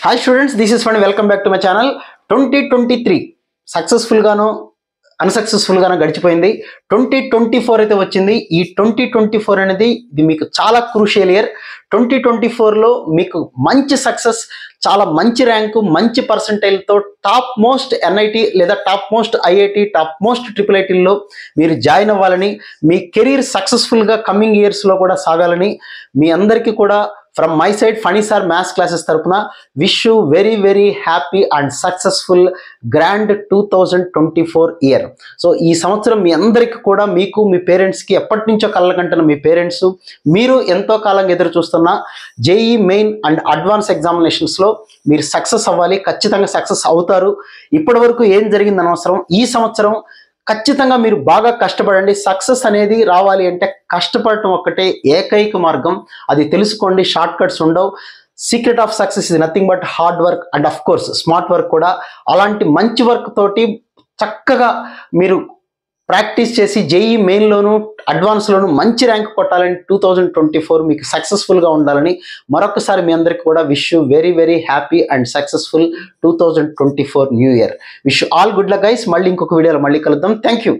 Hi students, this is Fun. Welcome back to my channel. 2023 successful గాను unsuccessful గాను గడిచిపోయింది. 2024 అయితే వచ్చింది. ఈ 2024 అనేది ఇది మీకు చాలా క్రూషియల్ ఇయర్. 2024లో మీకు మంచి సక్సెస్, చాలా మంచి ర్యాంకు, మంచి పర్సంటైల్తో టాప్ మోస్ట్ ఎన్ఐటి లేదా top most IIT, top most triple ఐటీల్లో మీరు జాయిన్ అవ్వాలని, మీ కెరీర్ సక్సెస్ఫుల్గా కమింగ్ ఇయర్స్లో కూడా సాగాలని మీ అందరికీ కూడా from my side Phani sir maths classes తరపున wish you very very happy and successful grand 2024 year. So ఈ సంవత్సరం మీ అందరికీ కూడా, మీకు మీ పేరెంట్స్కి, ఎప్పటి నుంచో కళ్ళకంటున్న మీ పేరెంట్స్, మీరు ఎంతో కాలంగా ఎదురు చూస్తున్న జేఈ మెయిన్ అండ్ అడ్వాన్స్ ఎగ్జామినేషన్స్లో మీరు సక్సెస్ అవ్వాలి. ఖచ్చితంగా సక్సెస్ అవుతారు. ఇప్పటి వరకు ఏం జరిగింది అనవసరం. ఈ సంవత్సరం ఖచ్చితంగా మీరు బాగా కష్టపడండి. సక్సెస్ అనేది రావాలి అంటే కష్టపడటం ఒక్కటే ఏకైక మార్గం. అది తెలుసుకోండి. షార్ట్ కట్స్ ఉండవు. Secret of success is nothing but hard work and of course smart work కూడా. అలాంటి మంచి వర్క్ తోటి చక్కగా మీరు ప్రాక్టీస్ చేసి జేఈ మెయిన్లోను అడ్వాన్స్లోను మంచి ర్యాంక్ కొట్టాలని, 2024 మీకు సక్సెస్ఫుల్గా ఉండాలని మరొకసారి మీ అందరికీ కూడా wish you very very happy and successful 2024 new year. Wish all good luck guys. మళ్ళీ ఇంకొక వీడియోలో మళ్ళీ కలుద్దాం. Thank you.